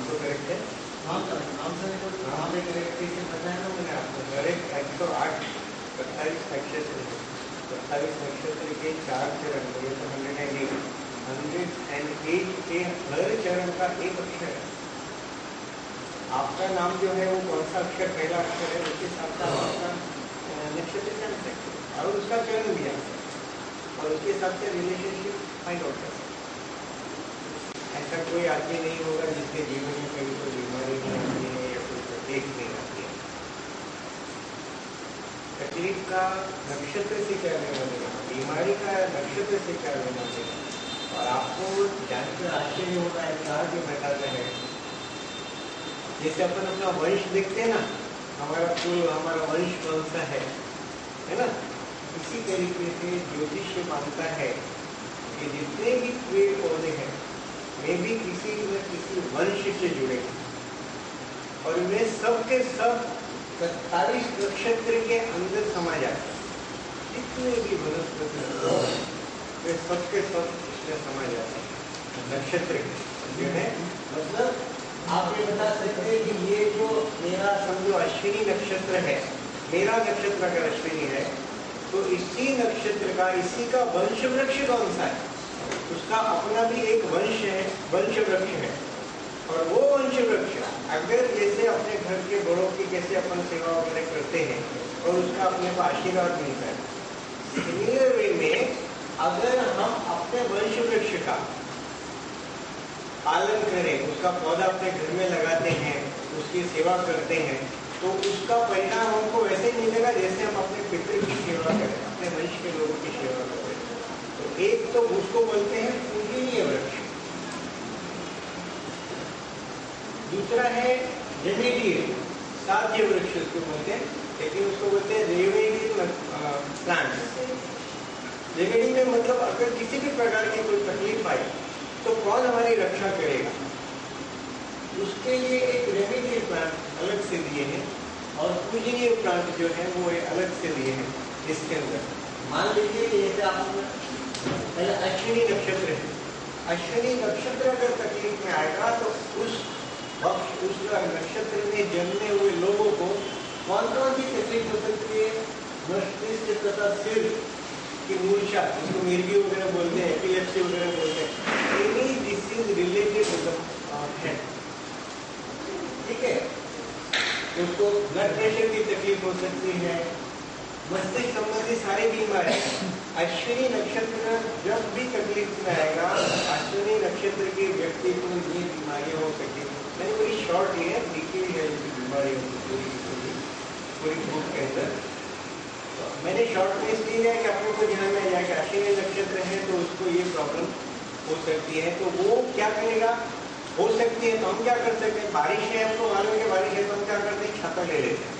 तो करेक्ट है? नाम से नाम में करेक्ट से पता है ना मैंने आपको। करेक्ट 108 28 नक्षत्र है। 28 नक्षत्र के 4 चरण, ये तो 108 के हर चरण का एक अक्षर है। आपका नाम जो है वो कौन सा अक्षर पहला अक्षर है उसके हिसाब से आपका नक्षत्र जान सकते हैं और उसका चरण भी जान सकते हैं और उसके हिसाब से रिलेशनशिप फाइंड आउट कर सकते हैं। ऐसा कोई आदमी नहीं होगा जिसके जीवन में कभी कोई बीमारी नहीं आती है या कोई तकलीफ नहीं आती है। तकलीफ का नक्षत्र से क्या लेना देना, बीमारी का नक्षत्र से क्या लेना देना। और आपको जानकर आश्चर्य होता है, चार जो बताते हैं, जैसे अपन अपना वंश देखते हैं ना, हमारा कुल हमारा वंश कौन सा है ना, इसी तरीके से ज्योतिष मानता है कि जितने भी पेड़ पौधे हैं वे भी किसी न किसी वंश से जुड़े और वे सब के सब 27 नक्षत्र के अंदर समा जाते हैं। जितने भी वनस्पति वे सब के सब इसमें समा जाते हैं नक्षत्र जो है। मतलब आप ये बता सकते हैं कि ये जो मेरा समझो अश्विनी नक्षत्र है, मेरा नक्षत्र अगर अश्विनी है तो इसी नक्षत्र का, इसी का वंश वृक्ष कौन सा है, उसका अपना भी एक वंश है, वंश वृक्ष है। और वो वंश वृक्ष अगर जैसे अपने घर के बड़ों की कैसे अपन सेवा वगैरह करते हैं और उसका अपने को आशीर्वाद मिलता है, सिमिलर वे में अगर हम अपने वंश वृक्ष का पालन करें, उसका पौधा अपने घर में लगाते हैं, उसकी सेवा करते हैं, तो उसका परिणाम हमको वैसे ही मिलेगा जैसे हम अपने पितृ की सेवा करें, अपने वंश के लोगों की सेवा करें। तो एक तो उसको बोलते हैं पूजनीय वृक्ष, दूसरा है रेमेडियल, साध्य वृक्ष उसको बोलते हैं, लेकिन उसको बोलते हैं रेमेडियल प्लांट। रेमेडी में मतलब अगर किसी भी प्रकार की कोई तकलीफ आई तो कौन हमारी रक्षा करेगा, उसके लिए एक रेमेडियल प्लांट अलग से दिए हैं और पूजनीय प्लांट जो है वो अलग से दिए हैं। इसके अंदर मान लीजिए जैसे आप पहले अश्विनी नक्षत्र है, अश्विनी नक्षत्र अगर तकलीफ में आएगा तो उस वक्त उस नक्षत्र में जन्मे हुए लोगों को कौन कौन सी तकलीफ हो सकती है, मस्तिष्क तथा सिर की मूर्छा, जिसको मिर्गी वगैरह बोलते हैं, एपिलेप्सी वगैरह बोलते हैं, एनी डिसीज रिलेटेड है, ठीक है। उसको ब्लड प्रेशर की तकलीफ हो सकती है, मस्तिष्क संबंधी सारी बीमारी। अश्विनी नक्षत्र जब भी तकलीफ में आएगा, अश्विनी नक्षत्र के व्यक्ति को ये बीमारियां हो सकती है। मैंने पूरी शॉर्ट ली है, लिखी हुई है बीमारी पूरी बुक के अंदर। तो मैंने शॉर्ट में इसलिए है कि अपने को ध्यान में आ जाए कि अश्विनी नक्षत्र है तो उसको ये प्रॉब्लम हो सकती है, तो वो क्या करेगा, हो सकती है तो हम क्या कर सकते हैं, बारिश है, हमको मालूम है कि बारिश है तो हम क्या करते हैं, छाता ले लेते हैं।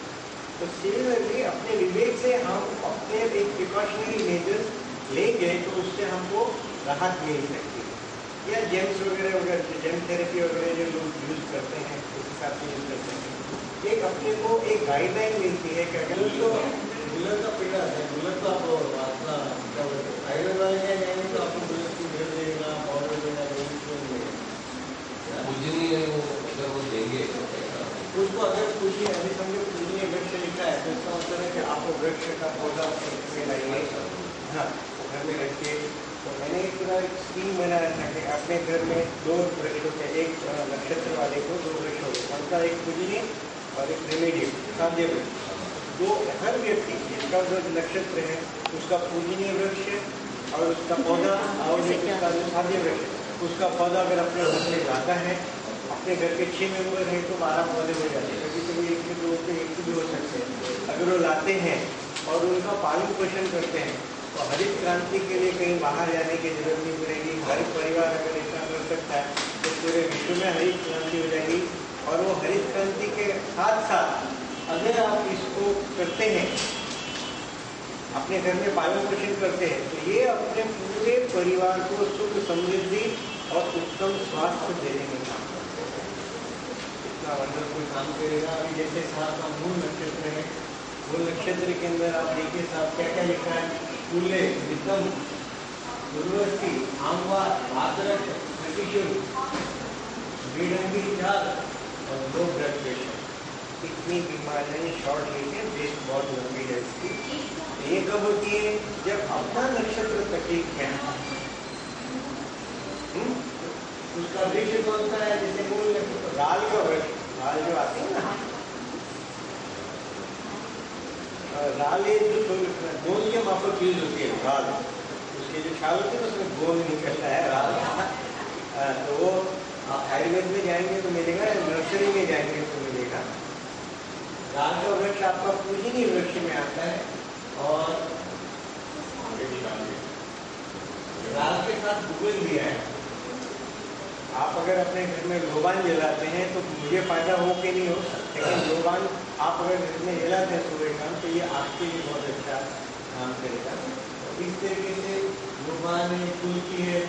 तो सिमिलरली अपने विवेक से हम अपने एक प्रिकॉशनरी मेजर्स लेंगे तो उससे हमको राहत मिल सकती है। या जेम्स वगैरह वगैरह, जेम थेरेपी वगैरह जो लोग यूज करते हैं उस हिसाब से यूज करते हैं। एक अपने को एक गाइडलाइन मिलती है कि अगर तो बुलेट का पेड़ है, बुलेट तो आप अपना क्या बोलते हैं, हाईवे वाले क्या जाएंगे तो आपको बुलेट की भेड़ देगा, पाउडर देगा, पूजनीय अगर वो देंगे उसको अगर पूछिए, अभी समझो पूजनीय वृक्ष लिखा है तो इसका मतलब है कि आपको वृक्ष का पौधा में लाइए, हाँ घर में रखिए। तो मैंने एक पूरा स्कीम बनाया था कि अपने घर में 2 वृक्ष होते हैं, एक नक्षत्र वाले को 2 वृक्ष होते हैं, उनका एक पूजनीय और एक रेमेडियल साध्य वृक्ष। तो हर व्यक्ति जिसका जो नक्षत्र है उसका पूजनीय वृक्ष और उसका पौधा और उसका जो साध्य वृक्ष उसका पौधा अगर अपने घर में लाता है, अपने घर के 6 मेंबर हैं तो 12 पौधे हो जाते हैं, कभी कभी 1 से 2 से 1 से 2 हो सकते हैं। अगर वो लाते हैं और उनका पालन पोषण करते हैं तो हरित क्रांति के लिए कहीं बाहर जाने की जरूरत नहीं पड़ेगी। हर परिवार अगर ऐसा कर सकता है तो पूरे विश्व में हरित क्रांति हो जाएगी। और वो हरित क्रांति के साथ साथ अगर आप इसको करते हैं, अपने घर में पालन पोषण करते हैं, तो ये अपने पूरे परिवार को सुख समृद्धि और उत्तम स्वास्थ्य देने में काम करते हैं। इतना वंडरफुल काम करेगा। अभी जैसे साहब का मूल नक्षत्र है, मूल नक्षत्र के अंदर आप देखिए साहब क्या क्या लिखा है, फूले, विक्रम, उर्वशी, आमवा, भाद्रक, नक्षत्र, बेढंगी चाल और लो ब्लड प्रेशर, इतनी बीमारियां शॉर्ट लेके वेस्ट बहुत लंबी है इसकी। ये कब होती है? जब अपना नक्षत्र तकलीफ है। उसका वृक्ष कौन सा है? जैसे मूल नक्षत्र राल का वृक्ष, राल जो आते हैं ना, राल जो गोंद के माफक यूज होती है, राल उसकी जो छाल होती है उसमें गोंद निकलता है राल। तो वो आयुर्वेद में जाएंगे तो मिलेगा, नर्सरी में जाएंगे तो मिलेगा। राल का वृक्ष आपका पूजनीय वृक्ष में आता है। और राल के साथ गुगल दिया है। आप अगर अपने घर में लोबान जलाते हैं तो मुझे फायदा हो कि नहीं हो, लेकिन लोबान आप अगर घर में जलाते हैं सुबह शाम तो ये आपके लिए बहुत अच्छा काम करेगा। तो इस तरीके से लोबान है, तुलसी है,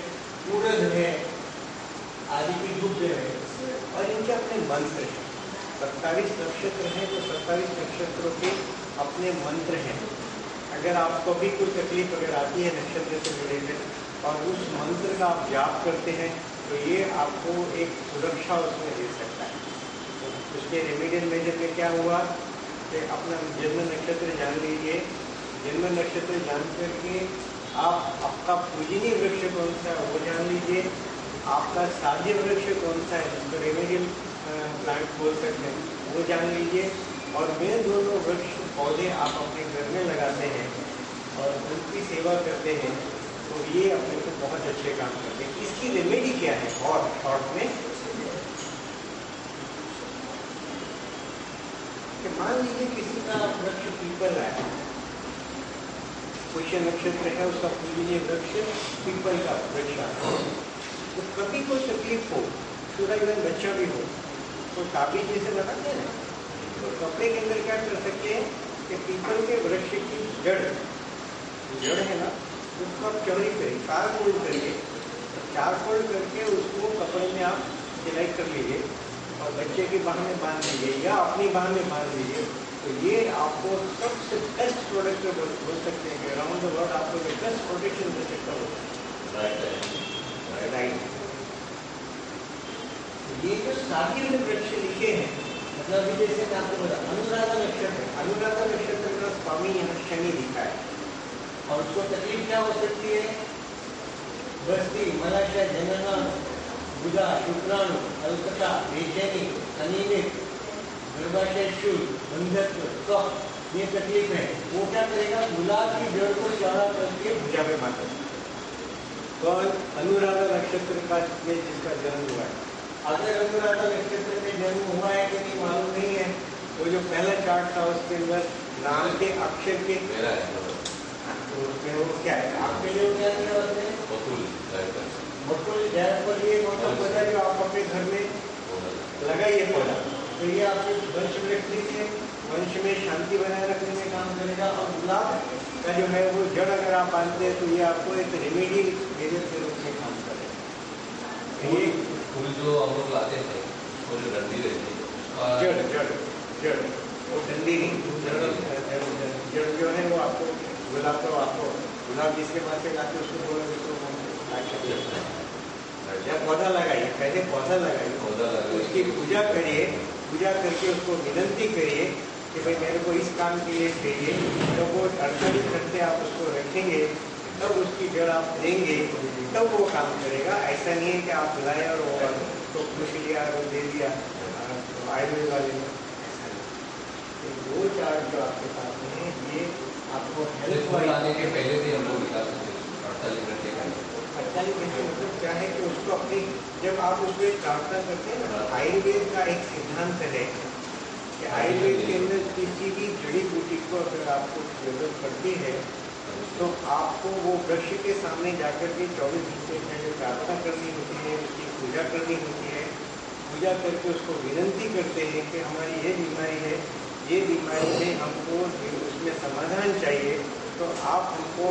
उड़द है, आदि की दुग्ध है। और इनके अपने मंत्र हैं। 27 नक्षत्र हैं तो 27 नक्षत्रों के अपने मंत्र हैं। अगर आपको भी कोई तकलीफ अगर आती है नक्षत्र से रिलेटेड और उस मंत्र का आप जाप करते हैं तो ये आपको एक सुरक्षा उसमें दे सकता है। तो उसके रेमेडियल मेजर में क्या हुआ कि अपना जन्म नक्षत्र जान लीजिए। जन्म नक्षत्र जान करके आप आपका पूजनीय वृक्ष कौन सा है वो जान लीजिए। आपका साध्य वृक्ष कौन सा है जिसको रेमेडियल प्लांट बोल सकते हैं वो जान लीजिए। और वे दोनों वृक्ष पौधे आप अपने घर में लगाते हैं और उनकी सेवा करते हैं तो ये अपने को बहुत अच्छे काम करते हैं। इसकी रेमेडी क्या है और शॉर्ट में कि मान लीजिए किसी का वृक्ष पीपल है, पुष्य नक्षत्र है, उसका पूजनीय वृक्ष पीपल का वृक्ष, तो कभी कोई तकलीफ हो, थोड़ा इवन बच्चा भी हो तो ताबीज जैसे लगाते हैं ना, तो कपड़े के अंदर क्या कर सकते हैं कि पीपल के वृक्ष की जड़ है ना उसको आप चौड़ी करिए, 4 फोल्ड करिए, 4 फोल्ड करके उसको कपड़े में आप सिलाई कर लीजिए और बच्चे की बाह में बांध लीजिए या अपनी बाह में बांध लीजिए। तो ये आपको सबसे बेस्ट प्रोडक्ट बोल सकते हैं कि अराउंड द वर्ल्ड आपको बेस्ट प्रोटेक्शन दे सकता होता है। राइट। ये जो सारे वृक्ष लिखे हैं, मतलब जैसे मैं आपको बता, अनुराधा नक्षत्र, अनुराधा नक्षत्र का स्वामी यहाँ शनि लिखा है और उसको तकलीफ क्या हो सकती है? बस्ती, मलाशय, जनना, बुधा, शुक्राणु, अल्पता, बेचैनी, अनियमित, गर्भाशय शूल, बंधत्व, कफ, ये तकलीफ है। वो क्या करेगा? गुलाब की जड़ को चौड़ा करके भुजा में बांधे। तो अनुराधा नक्षत्र का जिसका जन्म हुआ है, अगर अनुराधा नक्षत्र में जन्म हुआ है कि नहीं मालूम नहीं है। वो जो पहला चार्ट था उसके अंदर नाम के अक्षर के तो उसमें वो क्या है आपके लिए क्या दिया उसने? बकुल जायफल, ये मतलब पौधा जो आप अपने घर में लगाइए पौधा, तो ये आपके वंश वृक्ष लीजिए, वंश में शांति बनाए रखने में काम करेगा। और गुलाब का जो है वो जड़ अगर आप बांधते हैं तो ये आपको एक रेमेडी मेजर के रूप में काम करेगा। ये फूल जो हम लोग लाते हैं वो जो डंडी रहती है जड़ वो डंडी नहीं, जड़ जो है वो आपको गुलाब, तो आपको गुलाब जिसके पास से लाते उसको बोलोगे तो जब पौधा लगाइए, पहले पौधा लगाइए, उसकी पूजा करिए, पूजा करके उसको विनंती करिए कि भाई मेरे को इस काम के लिए चाहिए। तो वो 48 घंटे आप उसको रखेंगे तब उसकी जड़ आप देंगे तब वो काम करेगा। ऐसा नहीं है कि आप लाए और वो तो खुश लिया और दे दिया आयुर्वेद वाले ने। दो चार्ट जो आपके पास हैं ये आपको हेल्थ लाने के पहले भी हम लोग निकाल सकते हैं 48 घंटे का। 48 घंटे मतलब क्या है कि उसको अपनी जब आप उसमें प्रार्थना करते हैं ना, आयुर्वेद का एक सिद्धांत है कि आयुर्वेद के अंदर किसी भी जड़ी बूटी को अगर आपको जरूरत पड़ती है तो आपको वो वृक्ष के सामने जाकर के 24 घंटे पहले प्रार्थना करनी होती है, उसकी पूजा करनी होती है। पूजा करके उसको विनंती करते हैं कि हमारी ये बीमारी है, ये बीमारी में हमको उसमें समाधान चाहिए, तो आप हमको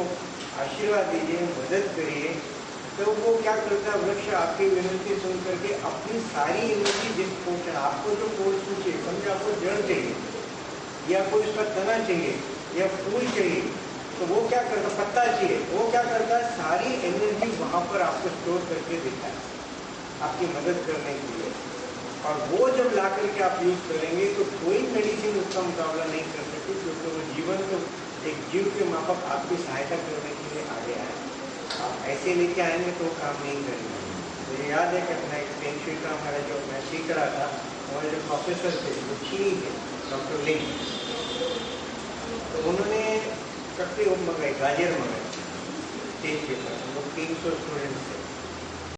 आशीर्वाद दीजिए, मदद करिए। तो वो क्या करता है, वृक्ष आपकी विनंती सुन करके अपनी सारी एनर्जी जिस पोषण आपको जो कोर्स चाहिए, समझे आपको जड़ चाहिए या कोई उसका तना चाहिए या फूल चाहिए, तो वो क्या करता, पत्ता चाहिए, वो क्या करता है, सारी एनर्जी वहाँ पर आपको स्टोर करके देता है। आपकी मदद करने के लिए, और वो जब ला करके आप यूज करेंगे तो कोई मेडिसिन उसका मुकाबला नहीं कर सकती, क्योंकि वो जीवन में एक जीव के माफक आपकी सहायता करने के लिए आगे आए। आप ऐसे लेके आएंगे तो काम नहीं करेंगे। मुझे याद है कि अपना एक पेंशन का हमारा जो मैं सीख रहा था, हमारे जो प्रोफेसर थे वो चीनी थे, डॉक्टर लिंग, तो उन्होंने कट्टे मंगाए, गाजर मंगाए स्टेज के पास, वो 300 स्टूडेंट्स थे।